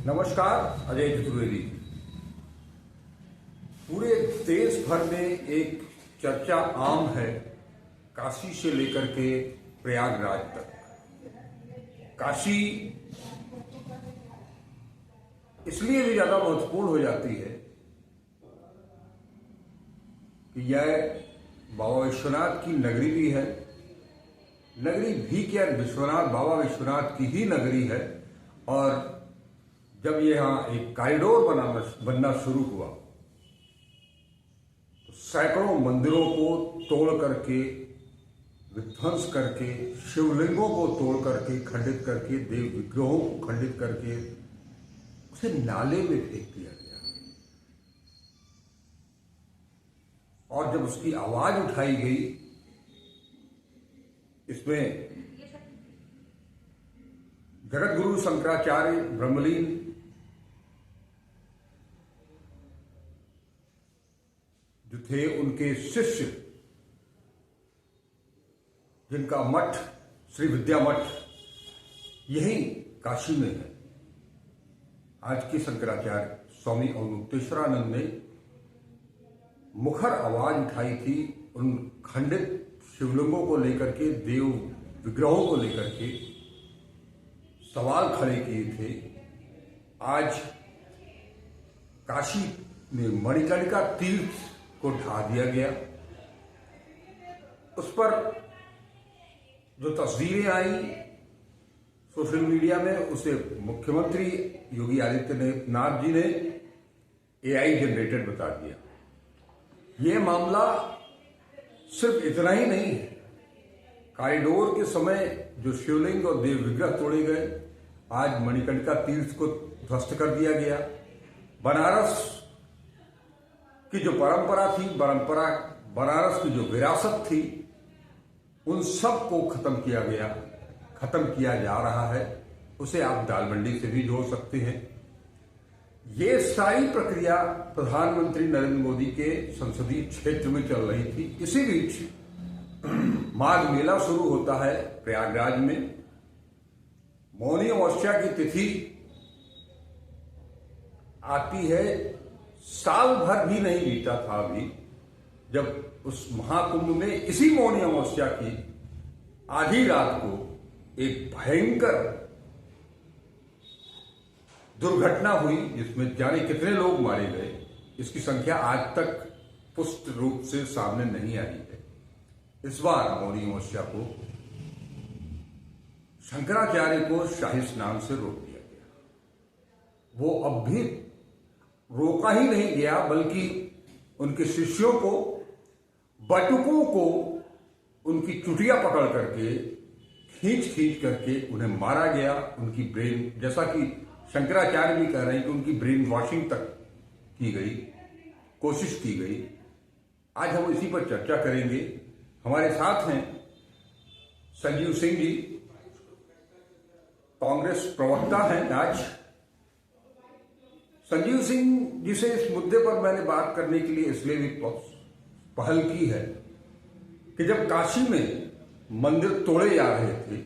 नमस्कार, अजय चतुर्वेदी। पूरे देश भर में एक चर्चा आम है, काशी से लेकर के प्रयागराज तक। काशी इसलिए भी ज्यादा महत्वपूर्ण हो जाती है कि यह बाबा विश्वनाथ की नगरी भी है। नगरी भी क्या, विश्वनाथ बाबा विश्वनाथ की ही नगरी है। और जब यहाँ एक कॉरिडोर बनना शुरू हुआ तो सैकड़ों मंदिरों को तोड़ करके, विध्वंस करके, शिवलिंगों को तोड़ करके, खंडित करके, देव विग्रहों को खंडित करके उसे नाले में फेंक दिया गया। और जब उसकी आवाज उठाई गई, इसमें जगतगुरु शंकराचार्य ब्रह्मलीन जो थे, उनके शिष्य, जिनका मठ श्री विद्या मठ यही काशी में है। आज के शंकराचार्य स्वामी अवधूतेश्वरानंद ने मुखर आवाज उठाई थी उन खंडित शिवलिंगों को लेकर के, देव विग्रहों को लेकर के सवाल खड़े किए थे। आज काशी में मणिकर्णिका तीर्थ को ढा दिया गया। उस पर जो तस्वीरें आई सोशल मीडिया में, उसे मुख्यमंत्री योगी आदित्यनाथ जी ने एआई जनरेटेड बता दिया। ये मामला सिर्फ इतना ही नहीं है। कॉरिडोर के समय जो शिवलिंग और देव विग्रह तोड़े गए, आज मणिकर्णिका तीर्थ को ध्वस्त कर दिया गया। बनारस की जो परंपरा थी, बनारस की जो विरासत थी, उन सब को खत्म किया गया, खत्म किया जा रहा है। उसे आप दालमंडी से भी जोड़ सकते हैं। ये सारी प्रक्रिया प्रधानमंत्री नरेंद्र मोदी के संसदीय क्षेत्र में चल रही थी। इसी बीच माघ मेला शुरू होता है प्रयागराज में। मौनी अमावस्या की तिथि आती है। साल भर भी नहीं बीता था अभी, जब उस महाकुंभ में इसी मौनी अमावस्या की आधी रात को एक भयंकर दुर्घटना हुई, जिसमें जाने कितने लोग मारे गए। इसकी संख्या आज तक पुष्ट रूप से सामने नहीं आई है। इस बार मौनी अमावस्या को शंकराचार्य को शाही स्नान से रोक दिया गया। वो अब भी रोका ही नहीं गया, बल्कि उनके शिष्यों को, बटुकों को उनकी चुटिया पकड़ करके खींच करके उन्हें मारा गया। उनकी ब्रेन, जैसा कि शंकराचार्य भी कह रहे हैं कि उनकी ब्रेन वॉशिंग तक की गई, कोशिश की गई। आज हम इसी पर चर्चा करेंगे। हमारे साथ हैं संजीव सिंह जी, कांग्रेस प्रवक्ता हैं आज। संजीव सिंह जी से इस मुद्दे पर मैंने बात करने के लिए इसलिए भी पहल की है कि जब काशी में मंदिर तोड़े जा रहे थे,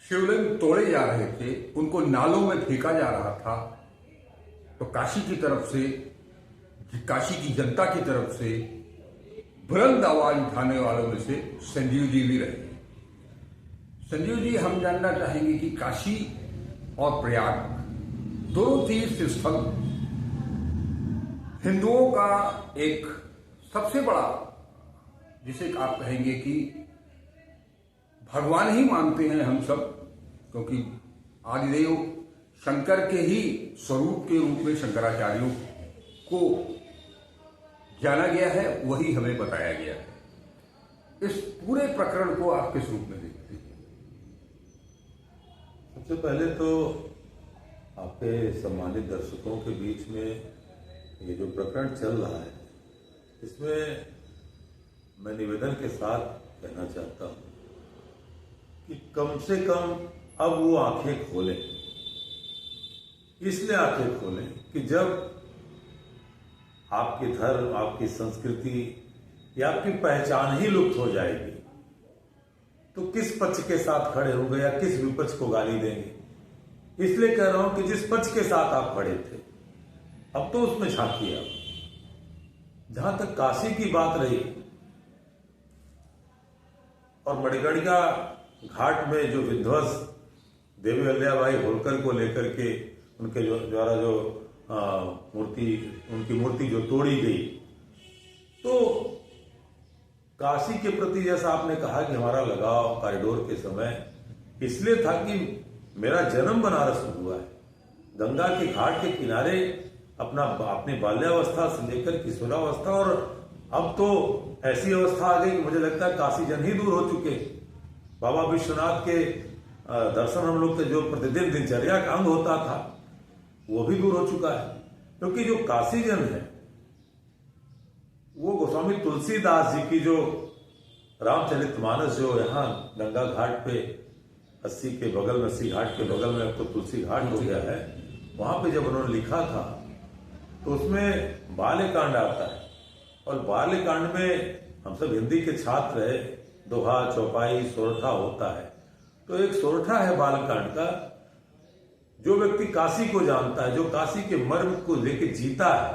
शिवलिंग तोड़े जा रहे थे, उनको नालों में फेंका जा रहा था, तो काशी की तरफ से, काशी की जनता की तरफ से बुलंद आवाज उठाने वालों में से संजीव जी भी रहे। संजीव जी, हम जानना चाहेंगे कि काशी और प्रयाग दोनों तीर्थ स्थल हिंदुओं का एक सबसे बड़ा, जिसे आप कहेंगे कि भगवान ही मानते हैं हम सब, क्योंकि आदिदेव शंकर के ही स्वरूप के रूप में शंकराचार्यों को जाना गया है, वही हमें बताया गया है। इस पूरे प्रकरण को आप किस रूप में देखते हैं? सबसे पहले तो आपके सम्मानित दर्शकों के बीच में ये जो प्रकरण चल रहा है, इसमें मैं निवेदन के साथ कहना चाहता हूं कि कम से कम अब वो आंखें खोलें। इसलिए आंखें खोलें कि जब आपके धर्म, आपकी संस्कृति या आपकी पहचान ही लुप्त हो जाएगी, तो किस पक्ष के साथ खड़े होंगे या किस विपक्ष को गाली देंगे? इसलिए कह रहा हूं कि जिस पक्ष के साथ आप खड़े थे अब तो उसमें झांकिए आप। जहां तक काशी की बात रही और मणिकर्णिका घाट में जो विध्वंस देवी अहिल्याबाई होलकर को लेकर के उनके द्वारा जो उनकी मूर्ति जो तोड़ी गई, तो काशी के प्रति जैसा आपने कहा कि हमारा लगाव कॉरिडोर के समय इसलिए था कि मेरा जन्म बनारस में हुआ है, गंगा के घाट के किनारे अपनी बाल्यावस्था से लेकर किशोरावस्था, और अब तो ऐसी अवस्था आ गई कि मुझे लगता है काशी जन ही दूर हो चुके। बाबा विश्वनाथ के दर्शन हम लोग के जो प्रतिदिन दिनचर्या का अंग होता था वो भी दूर हो चुका है, क्योंकि जो काशी जन है वो गोस्वामी तुलसीदास जी की जो रामचरितमानस जो यहाँ गंगा घाट पे 80 के बगल में 80 घाट के बगल में अब तो तुलसी घाट हो गया है, वहां पे जब उन्होंने लिखा था तो उसमें बाल्यकांड आता है। और बाल्यकांड में हम सब हिंदी के छात्र है, दोहा चौपाई सोरठा होता है, तो एक सोरठा है बाल्यकांड का। जो व्यक्ति काशी को जानता है, जो काशी के मर्म को लेके जीता है,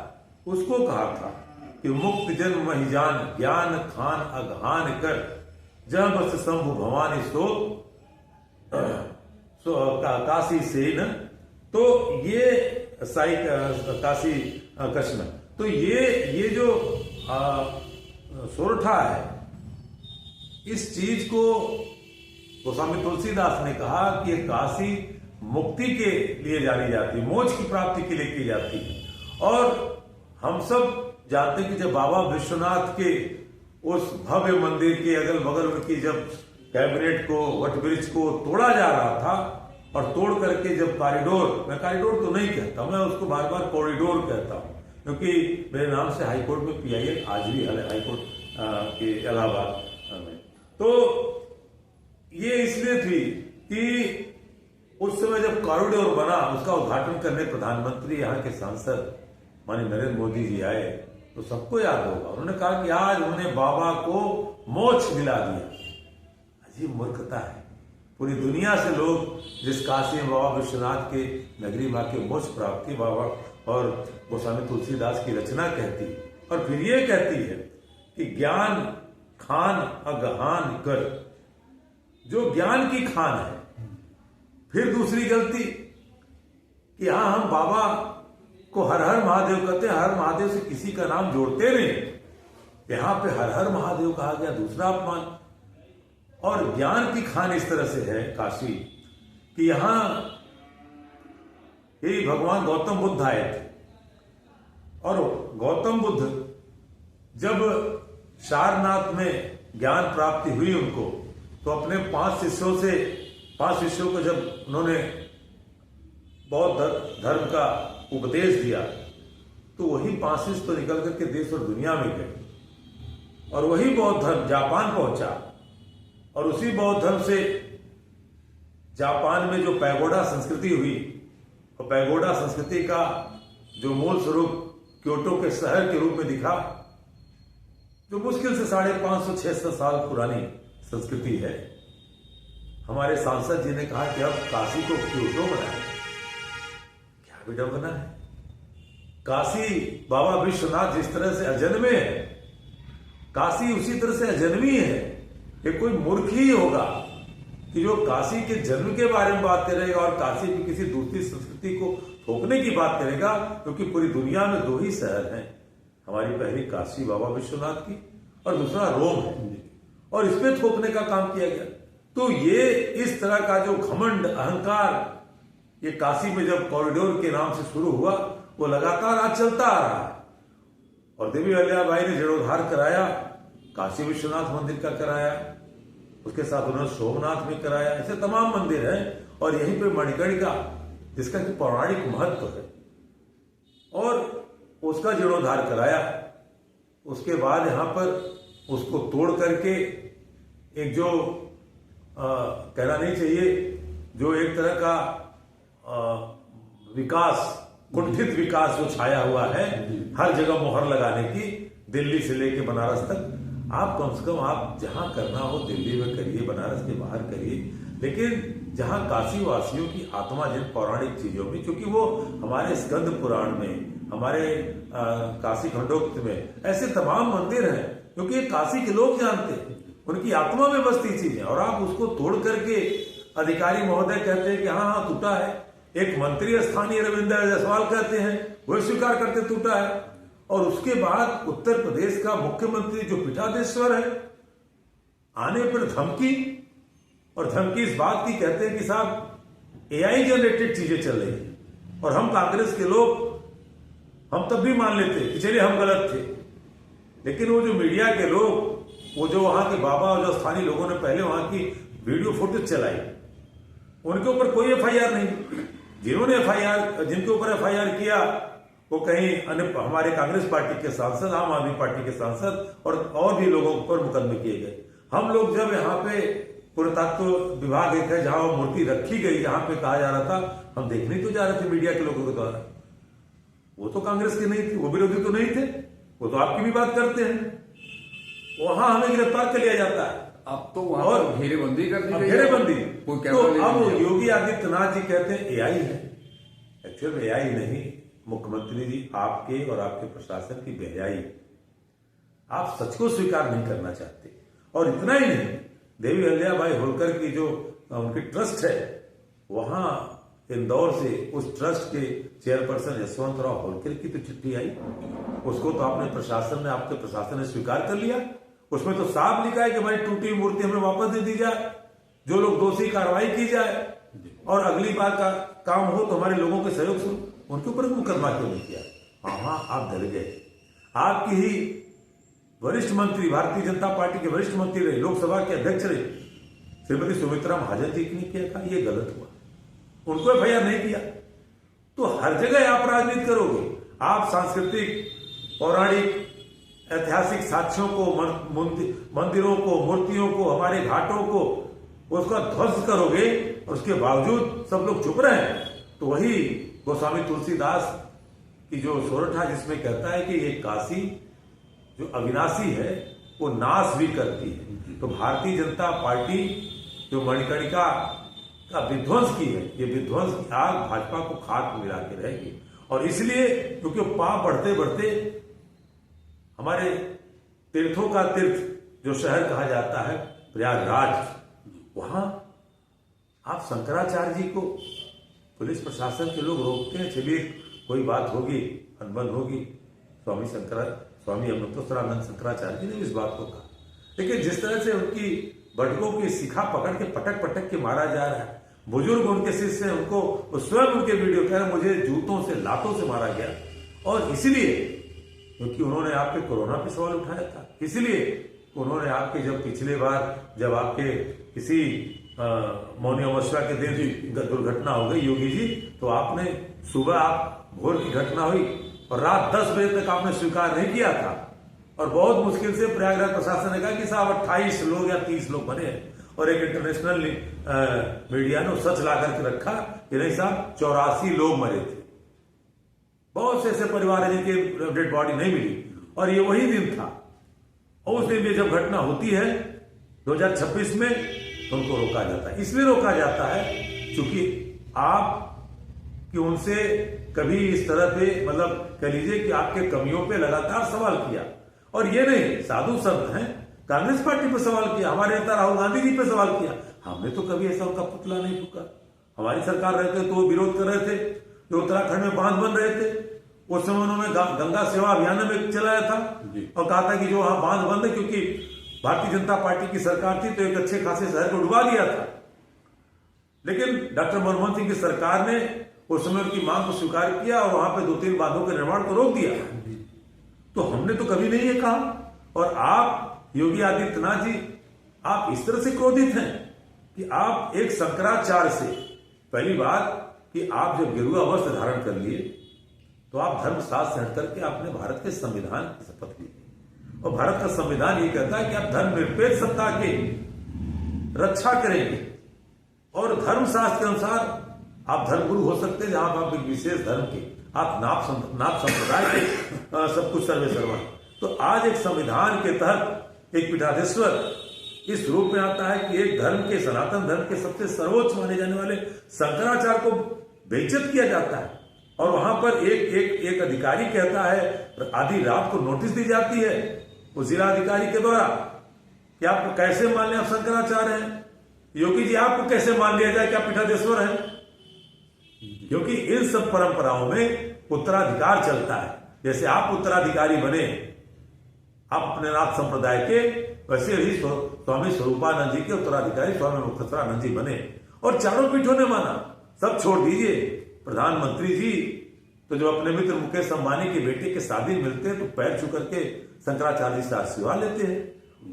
उसको कहा था कि मुक्त जन्म महि जान ज्ञान खान अघान कर जह बस शंभु भवानी सो काशी से न। तो ये साई काशी कृष्ण, तो ये जो सोरठा है, इस चीज को गोस्वामी तुलसीदास ने कहा कि ये काशी मुक्ति के लिए जानी जाती है, मोक्ष की प्राप्ति के लिए की जाती है। और हम सब जानते हैं कि जब बाबा विश्वनाथ के उस भव्य मंदिर के अगल बगल में की जब कैबिनेट को वट वृक्ष को तोड़ा जा रहा था, और तोड़ करके जब कॉरिडोर, मैं कॉरिडोर तो नहीं कहता, मैं उसको बार बार कॉरिडोर कहता हूं, क्योंकि मेरे नाम से हाईकोर्ट में PIL आज भी हाईकोर्ट के इलाहाबाद में। तो ये इसलिए थी कि उस समय जब कॉरिडोर बना, उसका उद्घाटन करने प्रधानमंत्री यहाँ के सांसद माननीय नरेंद्र मोदी जी आए, तो सबको याद होगा उन्होंने कहा कि आज उन्होंने बाबा को मोक्ष दिला दिया। अजीब मूर्खता है, पूरी दुनिया से लोग जिस काशी में बाबा विश्वनाथ के नगरी मां के मोक्ष प्राप्ति बाबा और गोस्वामी तुलसीदास की रचना कहती है, और फिर ये कहती है कि ज्ञान खान अगहान कर, जो ज्ञान की खान है। फिर दूसरी गलती कि यहां हम बाबा को हर हर महादेव कहते हैं, हर महादेव से किसी का नाम जोड़ते नहीं, यहां पे हर हर महादेव कहा गया, दूसरा अपमान। और ज्ञान की खान इस तरह से है काशी कि यहां ही भगवान गौतम बुद्ध आए थे, और गौतम बुद्ध जब सारनाथ में ज्ञान प्राप्ति हुई उनको, तो अपने 5 शिष्यों को जब उन्होंने बौद्ध धर्म का उपदेश दिया, तो वही 5 शिष्य तो निकल करके देश और दुनिया में गए, और वही बौद्ध धर्म जापान पहुंचा, और उसी बौद्ध धर्म से जापान में जो पैगोडा संस्कृति हुई, और पैगोडा संस्कृति का जो मूल स्वरूप क्योटो के शहर के रूप में दिखा, जो मुश्किल से 550-600 साल पुरानी संस्कृति है। हमारे सांसद जी ने कहा कि अब काशी को क्योटो बनाए, क्या विडंबना है। काशी बाबा विश्वनाथ जिस तरह से अजन्मे है, काशी उसी तरह से अजन्मी है। ये कोई मूर्ख ही होगा कि जो काशी के जन्म के बारे में बात करेगा और काशी की किसी दूसरी संस्कृति को थोपने की बात करेगा, क्योंकि पूरी दुनिया में 2 ही शहर हैं, हमारी पहली काशी बाबा विश्वनाथ की और दूसरा रोम है, और इस पे थोपने का काम किया गया। तो ये इस तरह का जो घमंड अहंकार, ये काशी में जब कॉरिडोर के नाम से शुरू हुआ, वो लगातार आज चलता आ रहा है। और देवी अहिल्याबाई ने जीर्णोद्धार कराया, काशी विश्वनाथ मंदिर का कराया, उसके साथ उन्होंने सोमनाथ में कराया, ऐसे तमाम मंदिर हैं। और यहीं पे मणिकर्णिका जिसका कि पौराणिक महत्व है, और उसका जीर्णोद्धार कराया। उसके बाद यहां पर उसको तोड़ करके एक जो कहना नहीं चाहिए, जो एक तरह का विकास, कुंठित विकास जो छाया हुआ है, हर जगह मोहर लगाने की, दिल्ली से लेके बनारस तक। आप कम से कम आप जहां करना हो दिल्ली में करिए, बनारस के बाहर करिए, लेकिन जहां काशी वासियों की आत्मा जिन पौराणिक चीजों में, क्योंकि वो हमारे स्कंद पुराण में, हमारे काशी खंडोक्त में ऐसे तमाम मंदिर हैं क्योंकि ये काशी के लोग जानते हैं, उनकी आत्मा में बसती चीजें, और आप उसको तोड़ करके अधिकारी महोदय कहते हैं कि हाँ हाँ टूटा है, एक मंत्री स्थानीय रविंद्र जायसवाल कहते हैं वह स्वीकार करते टूटा है, और उसके बाद उत्तर प्रदेश का मुख्यमंत्री जो पीठाधीश्वर है आने पर धमकी, और धमकी इस बात की कहते हैं कि साहब एआई जनरेटेड चीजें चल रही है, और हम कांग्रेस के लोग हम तब भी मान लेते कि चलिए हम गलत थे, लेकिन वो जो मीडिया के लोग, वो जो वहां के बाबा और जो स्थानीय लोगों ने पहले वहां की वीडियो फुटेज चलाई, उनके ऊपर कोई एफआईआर नहीं। जिन्होंने एफआईआर, जिनके ऊपर एफआईआर किया वो कहीं हमारे कांग्रेस पार्टी के सांसद, आम आदमी पार्टी के सांसद और भी लोगों पर मुकदमे किए गए। हम लोग जब यहाँ पे पुरातत्व विभाग एक है जहां वो मूर्ति रखी गई, जहां पे कहा जा रहा था, हम देखने तो जा रहे थे मीडिया के लोगों के द्वारा, वो तो कांग्रेस के नहीं थे, वो विरोधी तो नहीं थे, वो तो आपकी भी बात करते हैं, वहां हमें गिरफ्तार कर लिया जाता है। अब तो वहां और घेरेबंदी कर दी गई, घेरेबंदी। कोई तो अब योगी आदित्यनाथ जी कहते हैं एआई है, एक्चुअल में एआई नहीं, मुख्यमंत्री जी आपके और आपके प्रशासन की बेहयाई, आप सच को स्वीकार नहीं करना चाहते। और इतना ही नहीं, देवी अहिल्याबाई होलकर की जो उनकी ट्रस्ट है, वहां इंदौर से उस ट्रस्ट के चेयरपर्सन यशवंतराव होलकर की तो चिट्ठी आई, उसको तो आपने प्रशासन ने, आपके प्रशासन ने स्वीकार कर लिया। उसमें तो साफ लिखा है कि भाई टूटी मूर्ति हमें वापस दे दी जाए, जो लोग दोषी कार्रवाई की जाए, और अगली बार का काम हो तो हमारे लोगों के सहयोग से उनके ऊपर मुकदमा क्यों नहीं किया। हाँ आप डर गए। आपकी ही वरिष्ठ मंत्री, भारतीय जनता पार्टी के वरिष्ठ मंत्री रहे, लोकसभा के अध्यक्ष रहे श्रीमती सुमित्रा महाजन जी ने किया, कहा यह गलत हुआ, उनको एफआईआर नहीं किया। तो हर जगह आप राजनीति करोगे, आप सांस्कृतिक, पौराणिक, ऐतिहासिक साक्ष्यों को, मंदिरों को, मूर्तियों को, हमारे घाटों को, उसका ध्वंस करोगे, और उसके बावजूद सब लोग चुप रहे हैं। तो वही गोस्वामी तुलसीदास की जो सोरठा जिसमें कहता है कि ये काशी जो अविनाशी है वो नाश भी करती है। तो भारतीय जनता पार्टी जो मणिकर्णिका का विध्वंस की है, ये विध्वंस की आग भाजपा को खाक में मिला के रहेगी। और इसलिए क्योंकि पाप बढ़ते बढ़ते हमारे तीर्थों का तीर्थ जो शहर कहा जाता है प्रयागराज, वहां आप शंकराचार्य जी को पुलिस प्रशासन के लोग रोकते हैं, चलिए कोई बात होगी, अनबन होगी, स्वामी अमृतोत्तरानंद शंकराचार्य जी ने इस बात को कहा। लेकिन जिस तरह से उनकी बैठकों की शिखा पकड़ के पटक पटक के मारा जा रहा है, बुजुर्ग उनके शिष्य हैं, उनको स्वयं उनके वीडियो कह रहे मुझे जूतों से, लातों से मारा गया, और इसलिए क्योंकि उन्होंने आपके कोरोना पे सवाल उठाया था, इसलिए उन्होंने आपके जब पिछले बार जब आपके किसी मौनी अमावस्या के दिन दुर्घटना हो गई योगी जी, तो आपने सुबह आप भोर की घटना हुई और रात 10 बजे तक आपने स्वीकार नहीं किया था, और बहुत मुश्किल से प्रयागराज प्रशासन ने कहा कि साहब 28 लोग या 30 लोग मरे हैं, और एक इंटरनेशनल मीडिया ने सच ला करके रखा कि नहीं साहब 84 लोग मरे थे। बहुत से ऐसे परिवार हैं जिनके डेड बॉडी नहीं मिली, और ये वही दिन था, और उस दिन भी जब घटना होती है 2026 में, तो उनको रोका जाता है। इसलिए रोका जाता है क्योंकि आप कि उनसे कभी इस तरह पे, मतलब कह लीजिए कि आपके कमियों पे लगातार सवाल किया, और ये नहीं साधु संत हैं, कांग्रेस पार्टी पे सवाल किया, हमारे नेता राहुल गांधी जी पे सवाल किया, हमने तो कभी ऐसा उनका पुतला नहीं फूका। हमारी सरकार रहते तो वो विरोध कर रहे थे, जो उत्तराखंड में बांध बन रहे थे, उस समय उन्होंने गंगा सेवा अभियान में चलाया था और कहा था कि जो वहां बांध बंद है, क्योंकि भारतीय जनता पार्टी की सरकार थी तो एक अच्छे खासे शहर को डुबा दिया था। लेकिन डॉक्टर मनमोहन सिंह की सरकार ने उस समय उनकी मांग को स्वीकार किया और वहां पे 2-3 बांधों के निर्माण को रोक दिया। तो हमने तो कभी नहीं ये कहा। और आप योगी आदित्यनाथ जी, आप इस तरह से क्रोधित हैं कि आप एक शंकराचार्य से, पहली बात कि आप जब गेरुआ वस्त्र धारण कर लिए तो आप धर्मशास्त्र से हट करके आपने भारत के संविधान की शपथ ली, और भारत का संविधान ये कहता है कि आप धर्मनिरपेक्ष सत्ता की रक्षा करेंगे, और धर्मशास्त्र के अनुसार आप धर्मगुरु हो सकते हैं जहां आप एक विशेष धर्म के, आप नाप संप्रदाय के सब कुछ सर्वे सर्वा। तो आज एक संविधान के तहत एक पीठाधीश्वर इस रूप में आता है कि एक धर्म के, सनातन धर्म के सबसे सर्वोच्च माने जाने वाले शंकराचार्य को बेइज्जत किया जाता है। और वहां पर एक अधिकारी कहता है, आधी रात को नोटिस दी जाती है उस जिला अधिकारी के द्वारा कि आपको कैसे मान लें आप शंकराचार्य हैं। योगी जी, आपको कैसे मान लिया जाए कि आप पीठाधीश्वर हैं? क्योंकि इन सब परंपराओं में उत्तराधिकार चलता है। जैसे आप उत्तराधिकारी बने आप अपने नाथ संप्रदाय के, वैसे ही स्वामी स्वरूपानंद जी के उत्तराधिकारी स्वामी मुक्तेश्वरानंद जी बने और चारों पीठों ने माना। सब छोड़ दीजिए, प्रधानमंत्री जी तो जो अपने मित्र मुकेश अंबानी की बेटी के शादी मिलते हैं तो पैर छू करके शंकराचार्य जी से आशीर्वाद लेते हैं।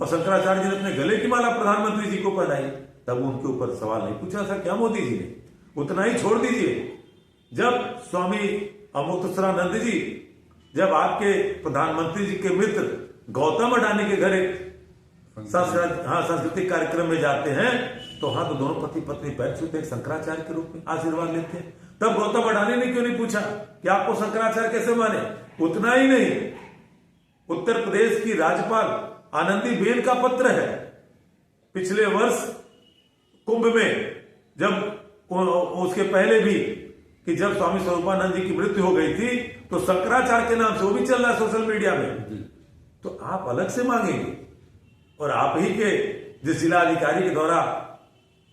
और शंकराचार्य जी ने अपने गले की माला प्रधानमंत्री जी को पहनाई, तब उनके ऊपर सवाल नहीं पूछा था क्या मोदी जी ने? उतना ही छोड़ दीजिए, जब स्वामी मुक्तेश्वरानंद जी जब आपके प्रधानमंत्री जी के मित्र गौतम अडानी के घर एक सांस्कृतिक कार्यक्रम में जाते हैं तो वहां तो दोनों पति पत्नी पैर छूते हैं, शंकराचार्य के रूप में आशीर्वाद लेते हैं। तब गौतम अडानी ने क्यों नहीं पूछा कि आपको शंकराचार्य कैसे माने? उतना ही नहीं, उत्तर प्रदेश की राज्यपाल आनंदीबेन का पत्र है पिछले वर्ष कुंभ में, जब उसके पहले भी कि जब स्वामी स्वरूपानंद जी की मृत्यु हो गई थी तो शंकराचार्य के नाम से वो भी चल रहा है सोशल मीडिया में। तो आप अलग से मांगेंगे और आप ही के जिस जिला अधिकारी के द्वारा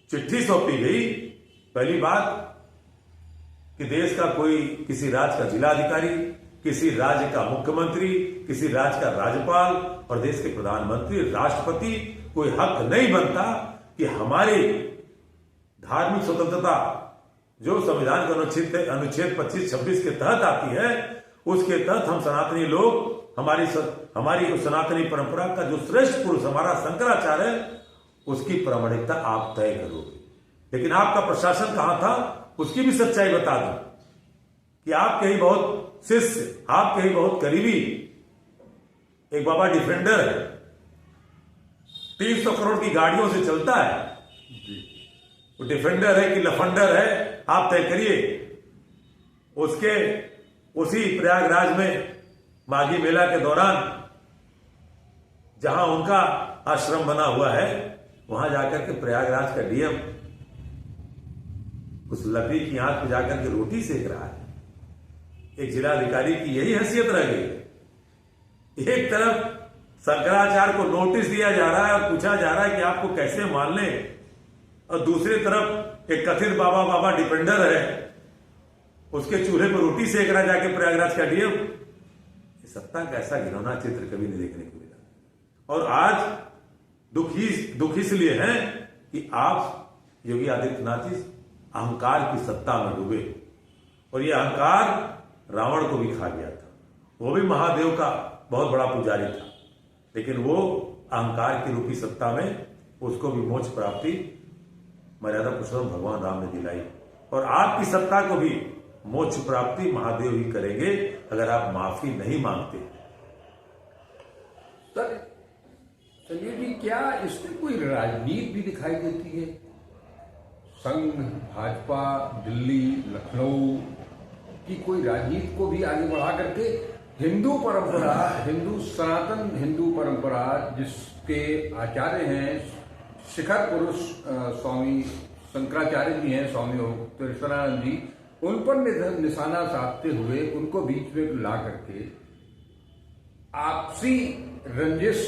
चिट्ठी सौंपी गई, पहली बात कि देश का कोई किसी राज्य का जिला अधिकारी, किसी राज्य का मुख्यमंत्री, किसी राज्य का राज्यपाल और देश के प्रधानमंत्री, राष्ट्रपति, कोई हक नहीं बनता कि हमारी धार्मिक स्वतंत्रता जो संविधान के अनुच्छेद 25-26 के तहत आती है, उसके तहत हम सनातनी लोग हमारी सनातनी परंपरा का जो श्रेष्ठ पुरुष हमारा शंकराचार्य है उसकी प्रामाणिकता आप तय करोगे। लेकिन आपका प्रशासन कहां था उसकी भी सच्चाई बता दो कि आपके ही बहुत शिष्य, आपके ही बहुत करीबी एक बाबा डिफेंडर है, 300 करोड़ की गाड़ियों से चलता है, वो डिफेंडर है कि लफंडर है आप तय करिए। उसके उसी प्रयागराज में माघी मेला के दौरान जहां उनका आश्रम बना हुआ है वहां जाकर के प्रयागराज का डीएम उस लकड़ी की आंख पे जाकर के रोटी सेक रहा है। एक जिलाधिकारी की यही हैसियत रह गई। एक तरफ शंकराचार्य को नोटिस दिया जा रहा है और पूछा जा रहा है कि आपको कैसे मान लें, और दूसरी तरफ एक कथित बाबा डिपेंडर है उसके चूल्हे पर रोटी सेक रहा जाके प्रयागराज का डीएम। सत्ता का ऐसा घिनौना चित्र कभी नहीं देखने को मिला। और आज दुख इसलिए है कि आप योगी आदित्यनाथ जी अहंकार की सत्ता में डूबे और ये अहंकार रावण को भी खा गया था। वो भी महादेव का बहुत बड़ा पुजारी था, लेकिन वो अहंकार की रूपी सत्ता में उसको भी मोक्ष प्राप्ति मर्यादा पुरुषोत्तम भगवान राम ने दिलाई। और आपकी सत्ता को भी मोक्ष प्राप्ति महादेव ही करेंगे अगर आप माफी नहीं मांगते। सर संजय जी, क्या इसमें कोई राजनीति भी दिखाई देती है? संघ, भाजपा, दिल्ली, लखनऊ की कोई राजनीति को भी आगे बढ़ा करके हिंदू परंपरा, सनातन हिंदू परंपरा जिसके आचार्य हैं शिखर पुरुष स्वामी शंकराचार्य जी हैं, स्वामी मुक्तेश्वरानंद जी, उन पर निशाना साधते हुए उनको बीच में ला करके आपसी रंजिश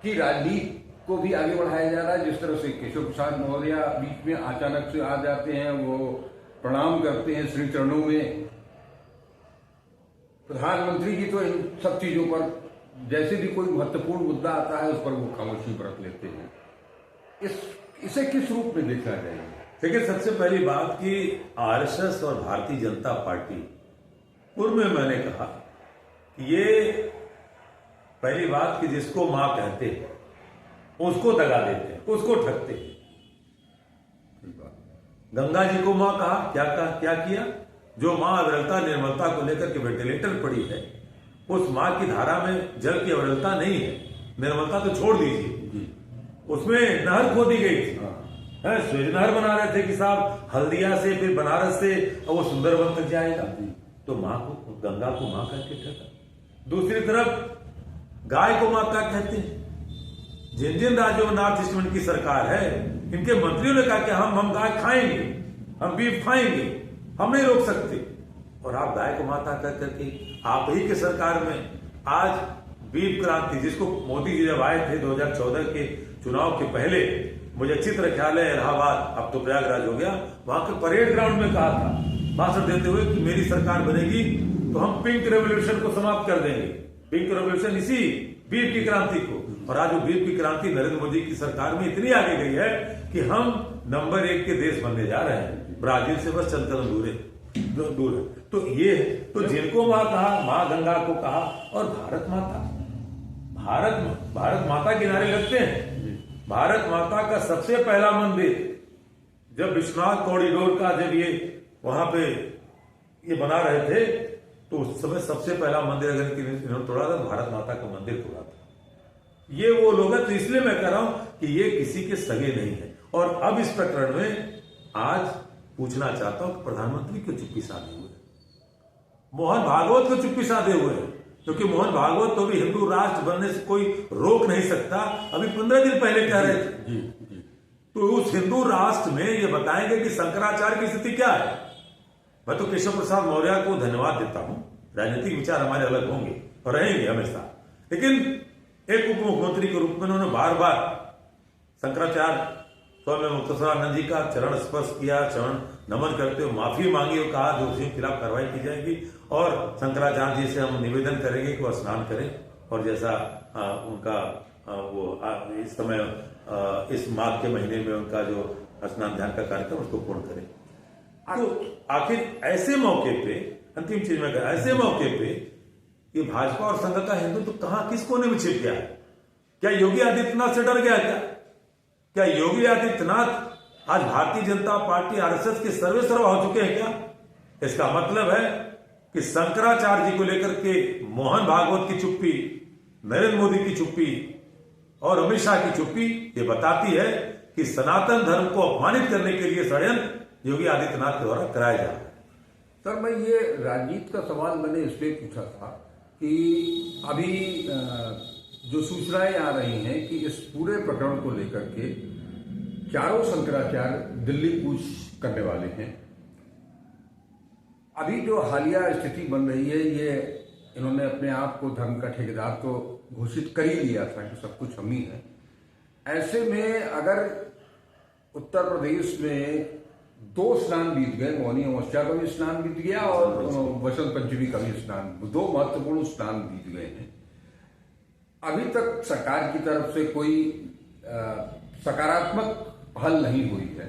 की राजनीति को भी आगे बढ़ाया जा रहा है। जिस तरह से केशव प्रसाद मौर्य बीच में अचानक से आ जाते हैं, वो प्रणाम करते हैं श्री चरणों में। प्रधानमंत्री जी तो इन सब चीजों पर जैसे भी कोई महत्वपूर्ण मुद्दा आता है उस पर वो खामोशी बरत लेते हैं। इसे किस रूप में देखा जाएगा? देखिए, सबसे पहली बात कि आरएसएस और भारतीय जनता पार्टी, पूर्व में मैंने कहा कि ये पहली बात कि जिसको मां कहते हैं उसको दगा देते हैं, उसको ठगते हैं। गंगा जी को मां कहा, क्या किया? जो मां अविरलता निर्मलता को लेकर के वेंटिलेटर पड़ी है, उस मां की धारा में जल की अविरलता नहीं है, निर्मलता तो छोड़ दीजिए। उसमें नहर खोदी गई थी, स्वेज नहर बना रहे थे कि साहब हल्दिया से फिर बनारस से और वो सुंदरवन तक जाएगा, तो मां को, गंगा को मां कहते ठगा। दूसरी तरफ गाय को मां क्या कहते हैं? जिन जिन राज्यों में नॉर्थ ईस्ट में इनकी सरकार है, इनके मंत्रियों ने कहा कि हम गाय खाएंगे, हम बीफ खाएंगे, हम नहीं रोक सकते। और आप गाय को माता कर करके आप ही की सरकार में आज बीफ क्रांति, जिसको मोदी जी जब आए थे 2014 के चुनाव के पहले, मुझे अच्छी तरह ख्याल है, इलाहाबाद अब तो प्रयागराज हो गया, वहां के परेड ग्राउंड में कहा था भाषण देते हुए कि मेरी सरकार बनेगी तो हम पिंक रेवोल्यूशन को समाप्त कर देंगे। पिंक रेवोल्यूशन इसी बीफ की क्रांति को। और आज वो बीफ की क्रांति नरेंद्र मोदी की सरकार में इतनी आगे गई है कि हम नंबर 1 के देश बनने जा रहे हैं, ब्राजील से बस चल कदम दूर है। तो ये तो जिनको मां कहा, मां गंगा को कहा, और भारत माता के नारे लगते हैं। भारत माता का सबसे पहला मंदिर जब विश्वनाथ कॉरिडोर का जब ये वहां पे ये बना रहे थे, तो उस समय सबसे पहला मंदिर अगर इन्होंने तोड़ा था, भारत माता का मंदिर तोड़ा था। ये वो लोग हैं। तो इसलिए मैं कह रहा हूं कि ये किसी के सगे नहीं है। और अब इस प्रकरण में आज पूछना चाहता हूं कि प्रधानमंत्री क्यों चुप्पी साधे हुए, मोहन भागवत को चुप्पी साधे हुए हैं, क्योंकि मोहन भागवत को भी हिंदू राष्ट्र बनने से कोई रोक नहीं सकता। अभी 15 दिन पहले कह रहे थे। तो उस हिंदू राष्ट्र में ये बताएंगे कि शंकराचार्य की स्थिति क्या है। मैं तो केशव प्रसाद मौर्य को धन्यवाद देता हूं। राजनीतिक विचार हमारे अलग होंगे और रहेंगे हमेशा, लेकिन एक उप मुख्यमंत्री के रूप में उन्होंने बार बार शंकराचार्य स्वामी मुक्तेश्वरानंद जी का चरण स्पर्श किया, चरण नमन करते हुए माफी मांगी और कहा दोषियों के खिलाफ कार्रवाई की जाएगी और शंकराचार्य जी से हम निवेदन करेंगे कि वो स्नान करें और जैसा उनका वो इस समय इस माघ के महीने में उनका जो स्नान ध्यान का कार्यक्रम उसको पूर्ण करें। तो आखिर ऐसे मौके पे, अंतिम चीज में ऐसे मौके पे ये भाजपा और संघ का हिंदुत्व तो कहां किस कोने में छिप गया है? क्या योगी आदित्यनाथ से डर गया क्या योगी आदित्यनाथ आज भारतीय जनता पार्टी आरएसएस के सर्वेसर्वा हो चुके हैं क्या? इसका मतलब है कि शंकराचार्य जी को लेकर के मोहन भागवत की चुप्पी, नरेंद्र मोदी की चुप्पी और अमित शाह की चुप्पी ये बताती है कि सनातन धर्म को अपमानित करने के लिए षड्यंत्र योगी आदित्यनाथ के द्वारा कराया जा रहा है। सर, मैं ये राजनीति का सवाल मैंने इसलिए पूछा था कि अभी जो सूचनाएं आ रही हैं कि इस पूरे प्रकरण को लेकर के चारों शंकराचार्य दिल्ली कूच करने वाले हैं। अभी जो हालिया स्थिति बन रही है, ये इन्होंने अपने आप को धर्म का ठेकेदार तो घोषित कर ही लिया था कि सब कुछ हम ही है। ऐसे में अगर उत्तर प्रदेश में 2 स्नान बीत गए, मौनी अमावस्या का भी स्नान बीत गया और वसंत पंचमी का भी स्नान, 2 महत्वपूर्ण स्नान बीत गए हैं। अभी तक सरकार की तरफ से कोई सकारात्मक हल नहीं हुई है।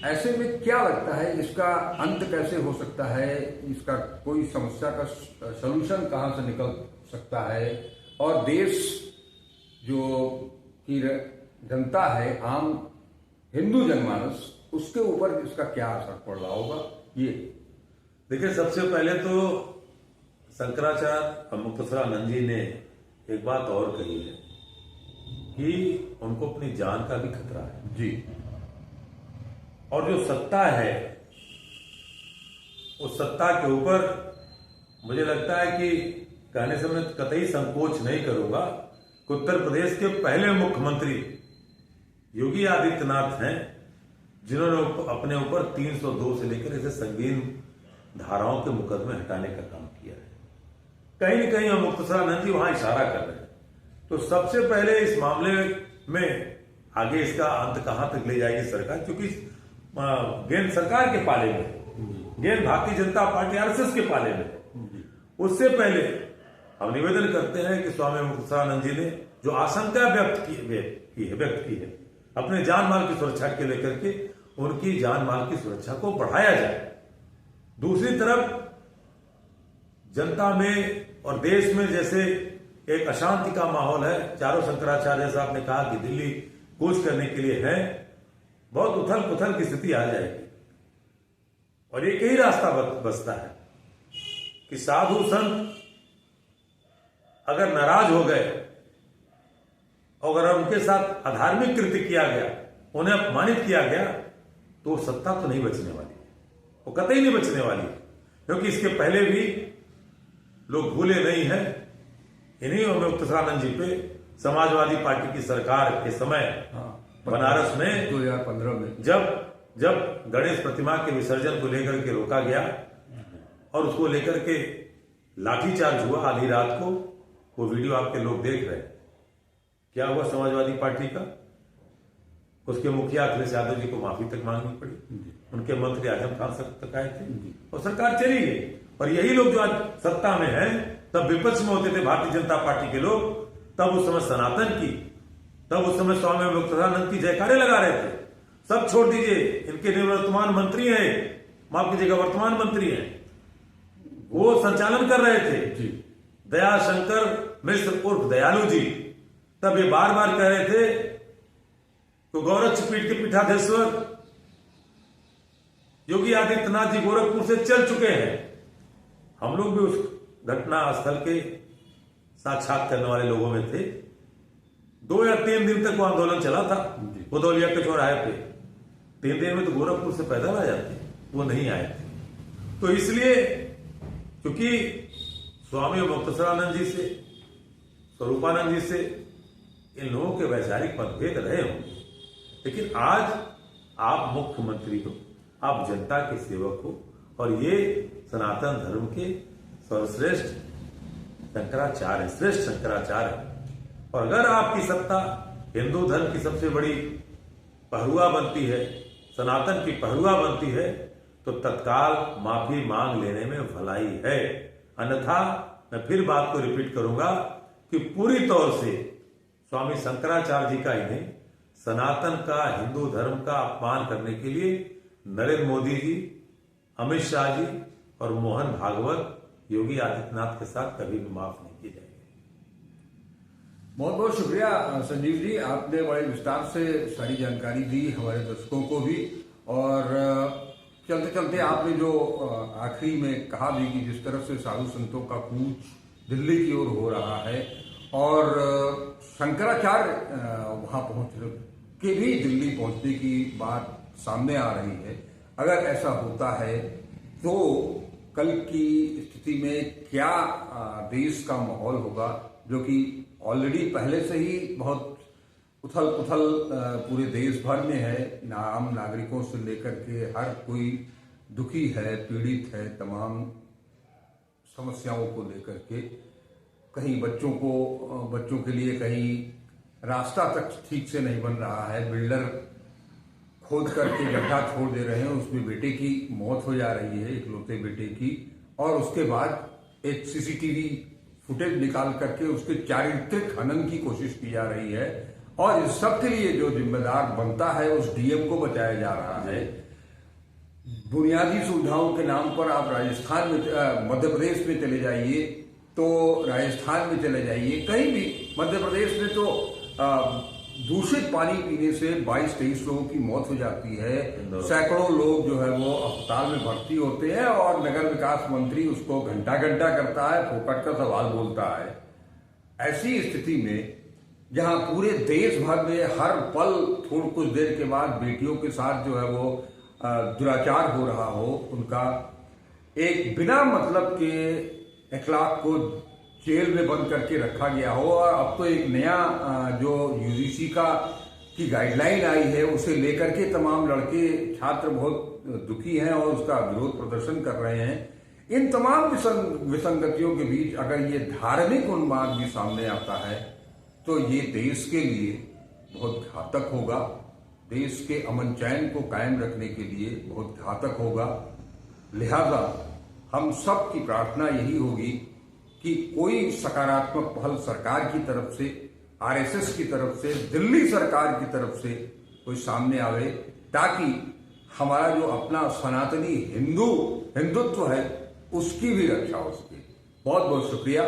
ऐसे में क्या लगता है इसका अंत कैसे हो सकता है? इसका कोई समस्या का सलूशन कहां से निकल सकता है? और देश जो की जनता है, आम हिंदू जनमानस, उसके ऊपर इसका क्या असर पड़ रहा होगा? ये देखिए, सबसे पहले तो शंकराचार्य मुक्तेश्वरानंद जी ने एक बात और कही है कि उनको अपनी जान का भी खतरा है जी। और जो सत्ता है, उस सत्ता के ऊपर मुझे लगता है कि कहने से मैं कतई संकोच नहीं करूंगा कि उत्तर प्रदेश के पहले मुख्यमंत्री योगी आदित्यनाथ हैं, जिन्होंने अपने ऊपर 302 से लेकर ऐसे संगीन धाराओं के मुकदमे हटाने का काम किया है। कहीं न कहीं हम मुक्तेश्वरानंद जी वहां इशारा कर रहे हैं। तो सबसे पहले इस मामले में आगे इसका अंत कहां तक ले जाएगी सरकार, क्योंकि गेंद सरकार के पाले में, गेंद भारतीय जनता पार्टी आरएसएस के पाले में। उससे पहले हम निवेदन करते हैं कि स्वामी मुक्तेश्वरानंद जी ने जो आशंका व्यक्त की है अपने जान माल की सुरक्षा के लेकर के, उनकी जान माल की सुरक्षा को बढ़ाया जाए। दूसरी तरफ जनता में और देश में जैसे एक अशांति का माहौल है, चारों शंकराचार्य जैसा आपने कहा कि दिल्ली कूच करने के लिए है, बहुत उथल पुथल की स्थिति आ जाएगी। और एक ही रास्ता बचता है कि साधु संत अगर नाराज हो गए, अगर उनके साथ अधार्मिक कृत्य किया गया, उन्हें अपमानित किया गया, तो सत्ता तो नहीं बचने वाली है, वो कतई नहीं बचने वाली है। क्योंकि इसके पहले भी लोग भूले नहीं हैं, इन्हीं मुक्तेश्वरानंद जी पे समाजवादी पार्टी की सरकार के समय बनारस में 2015 में जब गणेश प्रतिमा के विसर्जन को लेकर के रोका गया और उसको लेकर के लाठीचार्ज हुआ आधी रात को, वो वीडियो आपके लोग देख रहे हैं। क्या हुआ समाजवादी पार्टी का? उसके मुखिया अखिलेश यादव जी को माफी तक मांगनी पड़ी, उनके मंत्री आजम खान तक आए थे और सरकार चली गई। और यही लोग जो आज सत्ता में हैं, तब विपक्ष में होते थे भारतीय जनता पार्टी के लोग, तब उस समय सनातन की, तब उस समय स्वामी विवेकानंद की जयकारे लगा रहे थे। सब छोड़ दीजिए, इनके निवर्तमान मंत्री हैं, माफ कीजिएगा वर्तमान मंत्री हैं, वो संचालन कर रहे थे। दयाशंकर मिश्र उर्फ दयालु जी तब ये बार बार कह रहे थे तो गोरक्ष पीठ के पीठाधीश्वर योगी आदित्यनाथ जी गोरखपुर से चल चुके हैं। हम लोग भी उस घटना स्थल के साक्षात करने वाले लोगों में थे। 2 या 3 दिन तक वो आंदोलन चला था, भदौलिया के चौराहे पे। 3 दिन में तो गोरखपुर से पैदल आ जाते, वो नहीं आए थे। तो इसलिए क्योंकि स्वामी मुक्तेश्वरानंद जी से, स्वरूपानंद जी से इन लोगों के वैचारिक मतभेद रहे होंगे, लेकिन आज आप मुख्यमंत्री हो, आप जनता के सेवक हो, और ये सनातन धर्म के सर्वश्रेष्ठ शंकराचार्य, श्रेष्ठ शंकराचार्य है। और अगर आपकी सत्ता हिंदू धर्म की सबसे बड़ी पहरुआ बनती है, सनातन की पहरुआ बनती है, तो तत्काल माफी मांग लेने में भलाई है। अन्यथा मैं फिर बात को रिपीट करूंगा कि पूरी तौर से स्वामी शंकराचार्य जी का इन्हें सनातन का, हिंदू धर्म का अपमान करने के लिए नरेंद्र मोदी जी, अमित शाह जी और मोहन भागवत, योगी आदित्यनाथ के साथ कभी भी माफ नहीं किए जाएंगे। बहुत बहुत शुक्रिया संजीव जी, आपने बड़े विस्तार से सारी जानकारी दी हमारे दर्शकों को भी। और चलते चलते आपने जो आखिरी में कहा भी कि जिस तरह से साधु संतों का कूच दिल्ली की ओर हो रहा है और शंकराचार्य वहां पहुंच के भी दिल्ली पहुंचने की बात सामने आ रही है। अगर ऐसा होता है तो कल की स्थिति में क्या देश का माहौल होगा, जो कि ऑलरेडी पहले से ही बहुत उथल पुथल पूरे देश भर में है। आम नागरिकों से लेकर के हर कोई दुखी है, पीड़ित है, तमाम समस्याओं को लेकर के। कहीं बच्चों के लिए कहीं रास्ता तक ठीक से नहीं बन रहा है, बिल्डर खोद करके गड्ढा छोड़ दे रहे हैं, उसमें बेटे की मौत हो जा रही है, इकलौते बेटे की। और उसके बाद एक सीसीटीवी फुटेज निकाल करके उसके चारित्रिक हनन की कोशिश की जा रही है। और इस सब के लिए जो जिम्मेदार बनता है उस डीएम को बचाया जा रहा है। बुनियादी सुविधाओं के नाम पर आप राजस्थान में, मध्य प्रदेश में चले जाइए तो राजस्थान में चले जाइए, कहीं भी मध्य प्रदेश में तो दूषित पानी पीने से 22-23 लोगों की मौत हो जाती है। सैकड़ों लोग जो है वो अस्पताल में भर्ती होते हैं और नगर विकास मंत्री उसको घंटा घंटा करता है, फोकट का सवाल बोलता है। ऐसी स्थिति में जहां पूरे देश भर में हर पल थोड़ी कुछ देर के बाद बेटियों के साथ जो है वो दुराचार हो रहा हो, उनका एक बिना मतलब के इखलाक को जेल में बंद करके रखा गया हो। और अब तो एक नया जो यूजीसी की गाइडलाइन आई है उसे लेकर के तमाम लड़के छात्र बहुत दुखी हैं और उसका विरोध प्रदर्शन कर रहे हैं। इन तमाम विसंगतियों के बीच अगर ये धार्मिक उन्माद भी सामने आता है तो ये देश के लिए बहुत घातक होगा, देश के अमन चैन को कायम रखने के लिए बहुत घातक होगा। लिहाजा हम सब की प्रार्थना यही होगी कि कोई सकारात्मक पहल सरकार की तरफ से, आरएसएस की तरफ से, दिल्ली सरकार की तरफ से कोई सामने आवे, ताकि हमारा जो अपना सनातनी हिंदुत्व है उसकी भी रक्षा हो सके। बहुत बहुत शुक्रिया।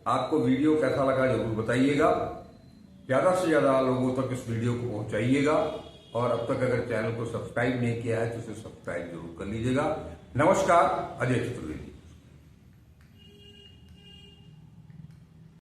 आपको वीडियो कैसा लगा जरूर बताइएगा, ज्यादा से ज्यादा लोगों तक इस वीडियो को पहुंचाइएगा। और अब तक अगर चैनल को सब्सक्राइब नहीं किया है तो इसे सब्सक्राइब जरूर कर लीजिएगा। नमस्कार, अजय चतुर्वेदी।